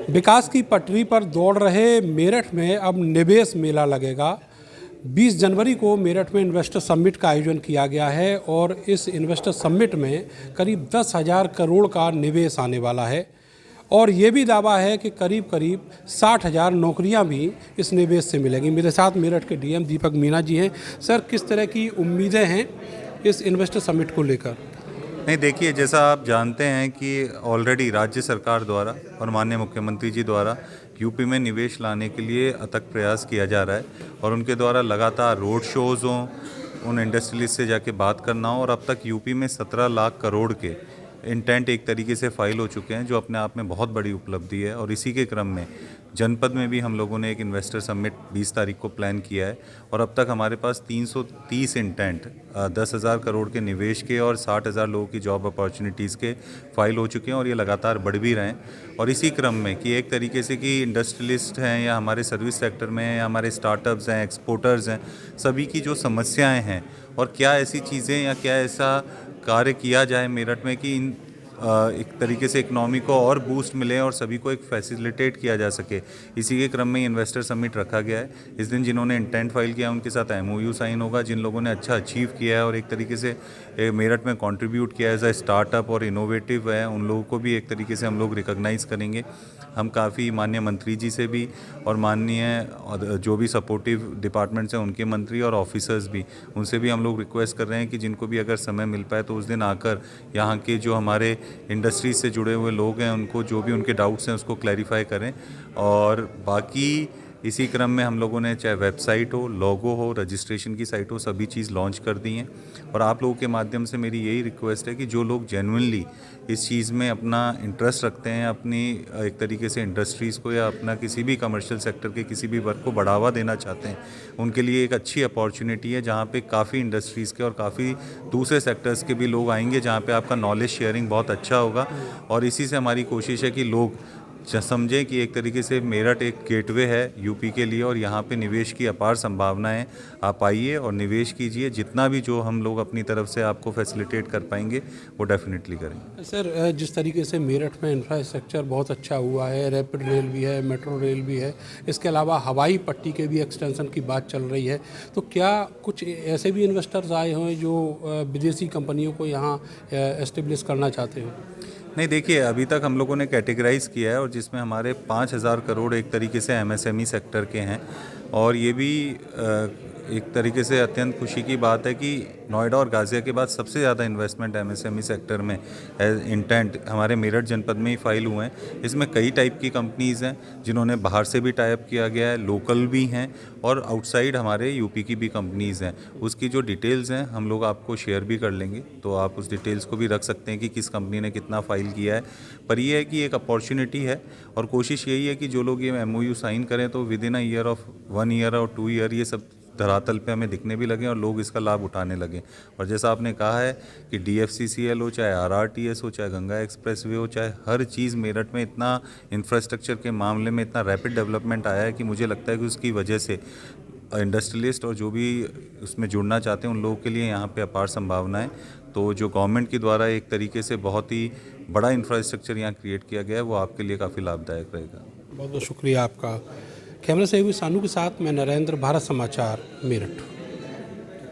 विकास की पटरी पर दौड़ रहे मेरठ में अब निवेश मेला लगेगा। 20 जनवरी को मेरठ में इन्वेस्टर समिट का आयोजन किया गया है और इस इन्वेस्टर समिट में करीब 10,000 करोड़ का निवेश आने वाला है और ये भी दावा है कि करीब 60,000 नौकरियां भी इस निवेश से मिलेंगी। मेरे साथ मेरठ के डीएम दीपक मीणा जी हैं। सर, किस तरह की उम्मीदें हैं इस इन्वेस्टर समिट को लेकर? नहीं, देखिए, जैसा आप जानते हैं कि ऑलरेडी राज्य सरकार द्वारा और माननीय मुख्यमंत्री जी द्वारा यूपी में निवेश लाने के लिए अथक प्रयास किया जा रहा है और उनके द्वारा लगातार रोड शोज़ हों, उन इंडस्ट्रियलिस्ट से जाके बात करना हो और अब तक यूपी में 17 लाख करोड़ के इंटेंट एक तरीके से फाइल हो चुके हैं, जो अपने आप में बहुत बड़ी उपलब्धि है। और इसी के क्रम में जनपद में भी हम लोगों ने एक इन्वेस्टर समिट 20 तारीख को प्लान किया है और अब तक हमारे पास 330 इंटेंट 10,000 करोड़ के निवेश के और 60,000 लोगों की जॉब अपॉर्चुनिटीज़ के फाइल हो चुके हैं और ये लगातार बढ़ भी रहे हैं। और इसी क्रम में कि एक तरीके से कि इंडस्ट्रियलिस्ट हैं या हमारे सर्विस सेक्टर में हैं या हमारे स्टार्टअप्स हैं, एक्सपोर्टर्स हैं, सभी की जो समस्याएँ हैं और क्या ऐसी चीज़ें या क्या ऐसा कार्य किया जाए मेरठ में कि इन एक तरीके से इकनॉमी को और बूस्ट मिले और सभी को एक फैसिलिटेट किया जा सके। इसी के क्रम में इन्वेस्टर समिट रखा गया है। इस दिन जिन्होंने इंटेंट फाइल किया उनके साथ एमओयू साइन होगा। जिन लोगों ने अच्छा अचीव किया है और एक तरीके से मेरठ में कंट्रीब्यूट किया है एज अ स्टार्टअप और इनोवेटिव है, उन लोगों को भी एक तरीके से हम लोग रिकॉग्नाइज़ करेंगे। हम काफ़ी माननीय मंत्री जी से भी और माननीय जो भी सपोर्टिव डिपार्टमेंट्स हैं उनके मंत्री और ऑफिसर्स भी, उनसे भी हम लोग रिक्वेस्ट कर रहे हैं कि जिनको भी अगर समय मिल पाए तो उस दिन आकर यहाँ के जो हमारे इंडस्ट्रीज से जुड़े हुए लोग हैं उनको जो भी उनके डाउट्स हैं उसको क्लैरिफाई करें। और बाकी इसी क्रम में हम लोगों ने चाहे वेबसाइट हो, लोगो हो, रजिस्ट्रेशन की साइट हो, सभी चीज़ लॉन्च कर दी हैं। और आप लोगों के माध्यम से मेरी यही रिक्वेस्ट है कि जो लोग जेन्युइनली इस चीज़ में अपना इंटरेस्ट रखते हैं, अपनी एक तरीके से इंडस्ट्रीज़ को या अपना किसी भी कमर्शियल सेक्टर के किसी भी वर्क को बढ़ावा देना चाहते हैं, उनके लिए एक अच्छी अपॉर्चुनिटी है जहाँ पे काफ़ी इंडस्ट्रीज़ के और काफ़ी दूसरे सेक्टर्स के भी लोग आएंगे, जहाँ पे आपका नॉलेज शेयरिंग बहुत अच्छा होगा। और इसी से हमारी कोशिश है कि लोग समझें कि एक तरीके से मेरठ एक गेटवे है यूपी के लिए और यहाँ पे निवेश की अपार संभावनाएं। आप आइए और निवेश कीजिए, जितना भी जो हम लोग अपनी तरफ से आपको फैसिलिटेट कर पाएंगे वो डेफिनेटली करेंगे। सर, जिस तरीके से मेरठ में इंफ्रास्ट्रक्चर बहुत अच्छा हुआ है, रैपिड रेल भी है, मेट्रो रेल भी है, इसके अलावा हवाई पट्टी के भी एक्सटेंशन की बात चल रही है, तो क्या कुछ ऐसे भी इन्वेस्टर्स आए हुए जो विदेशी कंपनियों को यहाँ एस्टेब्लिश करना चाहते हो? नहीं, देखिए, अभी तक हम लोगों ने कैटेगराइज़ किया है और जिसमें हमारे 5,000 करोड़ एक तरीके से एमएसएमई सेक्टर के हैं। और ये भी एक तरीके से अत्यंत खुशी की बात है कि नोएडा और गाज़िया के बाद सबसे ज़्यादा इन्वेस्टमेंट एमएसएमई सेक्टर में इंटेंट हमारे मेरठ जनपद में ही फाइल हुए हैं। इसमें कई टाइप की कंपनीज़ हैं जिन्होंने बाहर से भी टाइप किया गया है, लोकल भी हैं और आउटसाइड हमारे यूपी की भी कंपनीज़ हैं। उसकी जो डिटेल्स हैं हम लोग आपको शेयर भी कर लेंगे, तो आप उस डिटेल्स को भी रख सकते हैं कि किस कंपनी ने कितना फाइल किया है। पर यह है कि एक अपॉर्चुनिटी है और कोशिश यही है कि जो लोग ये एमओयू साइन करें तो with in a year of 1 year और 2 ईयर ये सब धरातल पे हमें दिखने भी लगे और लोग इसका लाभ उठाने लगे। और जैसा आपने कहा है कि डीएफसीसीएल हो, चाहे आरआरटीएस हो, चाहे गंगा एक्सप्रेसवे हो, चाहे हर चीज़ मेरठ में इतना इंफ्रास्ट्रक्चर के मामले में इतना रैपिड डेवलपमेंट आया है कि मुझे लगता है कि उसकी वजह से इंडस्ट्रियलिस्ट और जो भी उसमें जुड़ना चाहते हैं उन लोगों के लिए यहाँ पे अपार संभावनाएं। तो जो गवर्नमेंट के द्वारा एक तरीके से बहुत ही बड़ा इंफ्रास्ट्रक्चर यहाँ क्रिएट किया गया है वो आपके लिए काफ़ी लाभदायक रहेगा। बहुत बहुत शुक्रिया आपका। कैमरा से सानू के साथ मैं नरेंद्र, भारत समाचार, मेरठ।